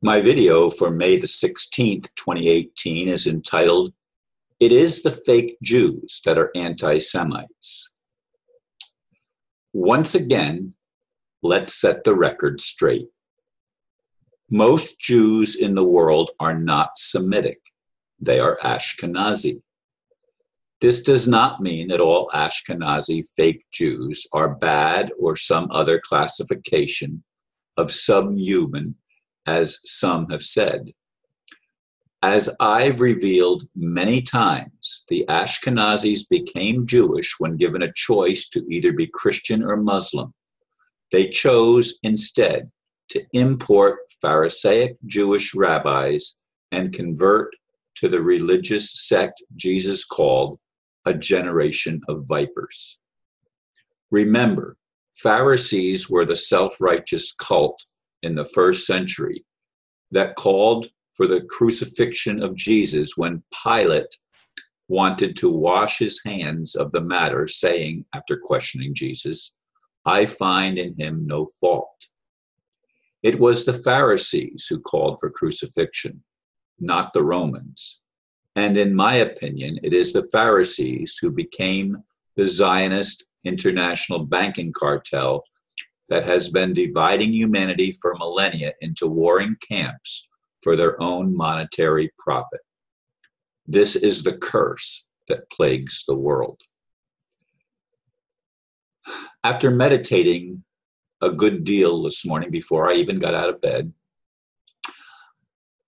My video for May the 16th, 2018 is entitled, "It is the Fake Jews that are Anti-Semites." Once again, let's set the record straight. Most Jews in the world are not Semitic. They are Ashkenazi. This does not mean that all Ashkenazi fake Jews are bad or some other classification of subhuman, as some have said. As I've revealed many times, the Ashkenazis became Jewish when given a choice to either be Christian or Muslim. They chose instead to import Pharisaic Jewish rabbis and convert to the religious sect Jesus called a generation of vipers. Remember, Pharisees were the self-righteous cult in the first century that called for the crucifixion of Jesus when Pilate wanted to wash his hands of the matter, saying, after questioning Jesus, "I find in him no fault." It was the Pharisees who called for crucifixion, not the Romans. And in my opinion, it is the Pharisees who became the Zionist international banking cartel that has been dividing humanity for millennia into warring camps for their own monetary profit. This is the curse that plagues the world. After meditating a good deal this morning before I even got out of bed,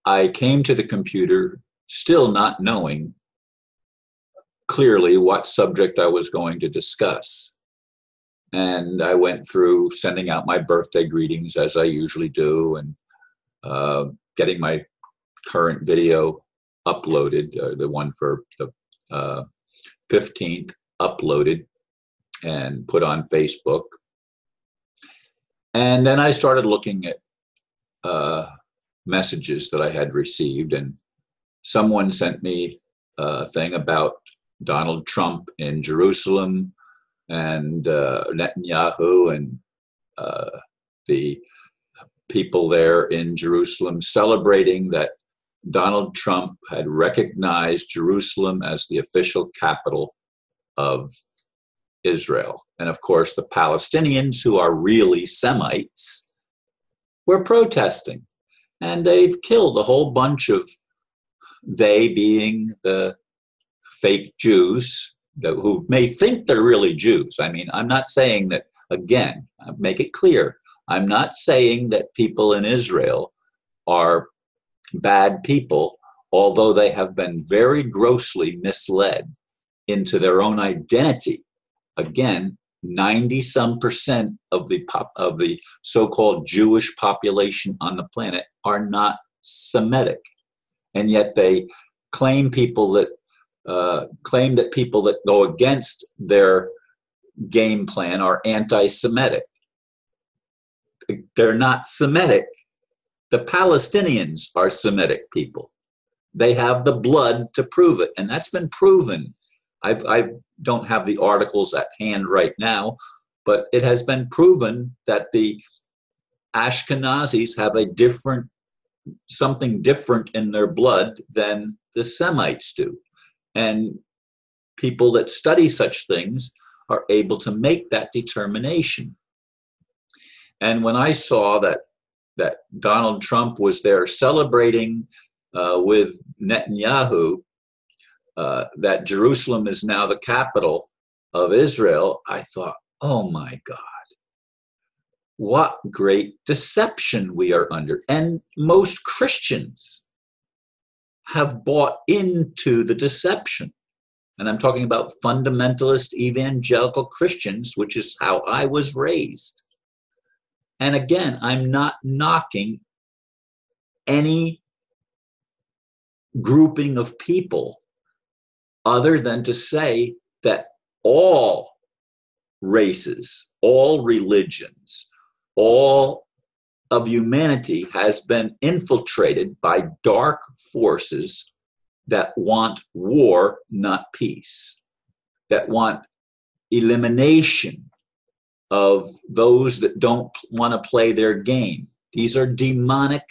I came to the computer still not knowing clearly what subject I was going to discuss. And I went through sending out my birthday greetings as I usually do, and getting my current video uploaded, the one for the 15th uploaded and put on Facebook. And then I started looking at messages that I had received, and someone sent me a thing about Donald Trump in Jerusalem and Netanyahu and the people there in Jerusalem celebrating that Donald Trump had recognized Jerusalem as the official capital of Israel. And of course, the Palestinians, who are really Semites, were protesting. And they've killed a whole bunch of, they being the fake Jews who may think they're really Jews. I mean, I'm not saying that, again, make it clear, I'm not saying that people in Israel are bad people, although they have been very grossly misled into their own identity. Again, 90-some% of the so-called Jewish population on the planet are not Semitic, and yet they claim people that people that go against their game plan are anti-Semitic. They're not Semitic. The Palestinians are Semitic people. They have the blood to prove it, and that's been proven. I don't have the articles at hand right now, but it has been proven that the Ashkenazis have something different in their blood than the Semites do. And people that study such things are able to make that determination. And when I saw that Donald Trump was there celebrating with Netanyahu, that Jerusalem is now the capital of Israel, I thought, oh my God, what great deception we are under. And most Christians have bought into the deception. And I'm talking about fundamentalist evangelical Christians, which is how I was raised. And again, I'm not knocking any grouping of people other than to say that all races, all religions, all of humanity has been infiltrated by dark forces that want war, not peace, that want elimination of those that don't want to play their game. These are demonic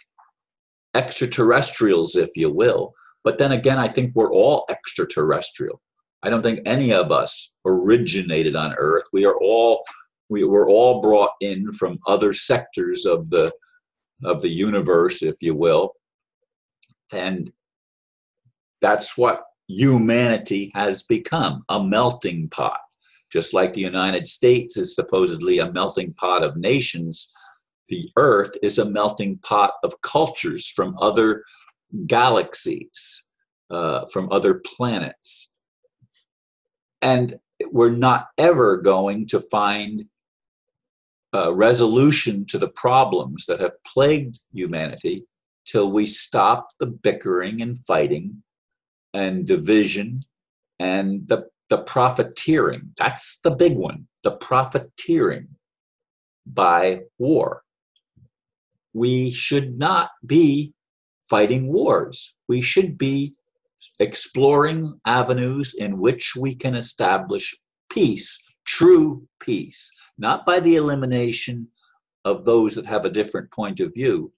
extraterrestrials, if you will. But then again, I think we're all extraterrestrial. I don't think any of us originated on Earth. We were all brought in from other sectors of the universe, if you will. And that's what humanity has become, a melting pot. Just like the United States is supposedly a melting pot of nations, the Earth is a melting pot of cultures from other galaxies, from other planets. And we're not ever going to find a resolution to the problems that have plagued humanity till we stop the bickering and fighting and division and the profiteering. That's the big one, the profiteering by war. We should not be fighting wars. We should be exploring avenues in which we can establish peace, true peace, not by the elimination of those that have a different point of view,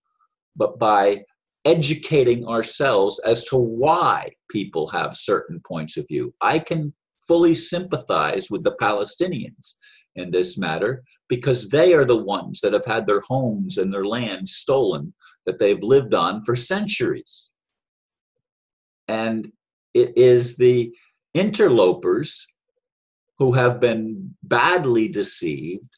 but by educating ourselves as to why people have certain points of view. I can fully sympathize with the Palestinians in this matter because they are the ones that have had their homes and their lands stolen that they've lived on for centuries. And it is the interlopers who have been badly deceived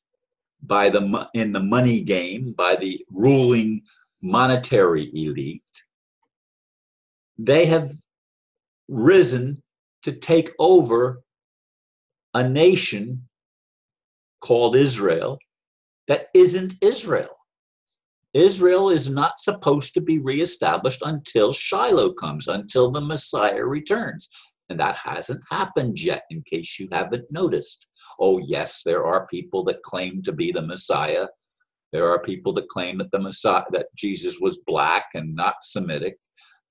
by in the money game, by the ruling monetary elite. They have risen to take over a nation called Israel that isn't Israel. Israel is not supposed to be reestablished until Shiloh comes, until the Messiah returns. And that hasn't happened yet, in case you haven't noticed. Oh, yes, there are people that claim to be the Messiah. There are people that claim that that Jesus was black and not Semitic.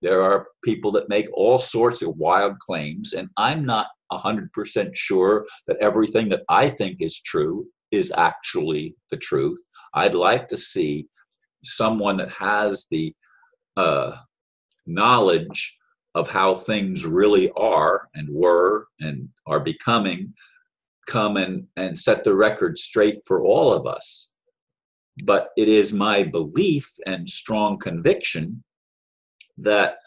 There are people that make all sorts of wild claims, and I'm not 100% sure that everything that I think is true is actually the truth. I'd like to see someone that has the knowledge of how things really are and were and are becoming come and set the record straight for all of us. But it is my belief and strong conviction that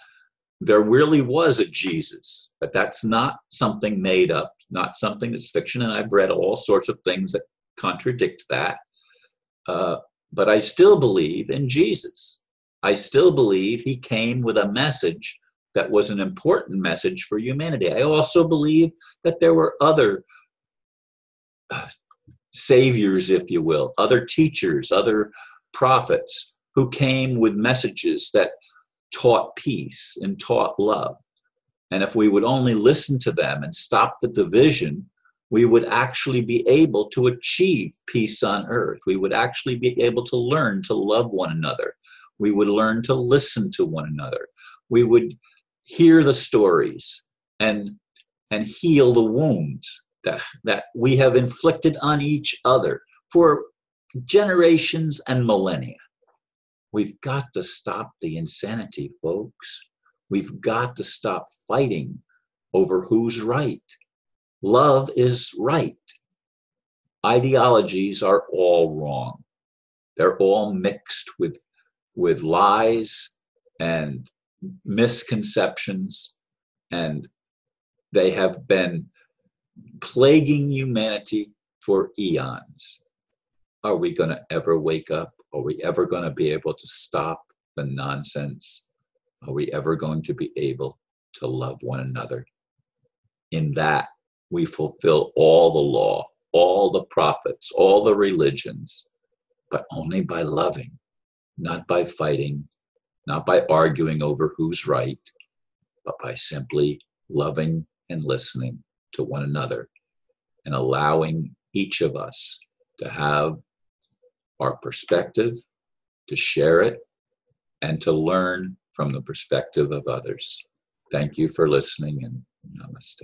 there really was a Jesus, but that's not something made up, not something that's fiction. And I've read all sorts of things that contradict that. But I still believe in Jesus. I still believe he came with a message that was an important message for humanity. I also believe that there were other saviors, if you will, other teachers, other prophets who came with messages that taught peace and taught love. And if we would only listen to them and stop the division, we would actually be able to achieve peace on earth. We would actually be able to learn to love one another. We would learn to listen to one another. We would hear the stories and heal the wounds that we have inflicted on each other for generations and millennia. We've got to stop the insanity, folks. We've got to stop fighting over who's right. Love is right. Ideologies are all wrong. They're all mixed with lies and misconceptions, and they have been plaguing humanity for eons. Are we going to ever wake up? Are we ever going to be able to stop the nonsense? Are we ever going to be able to love one another? In that, we fulfill all the law, all the prophets, all the religions, but only by loving, not by fighting, not by arguing over who's right, but by simply loving and listening to one another and allowing each of us to have our perspective, to share it, and to learn from the perspective of others. Thank you for listening, and namaste.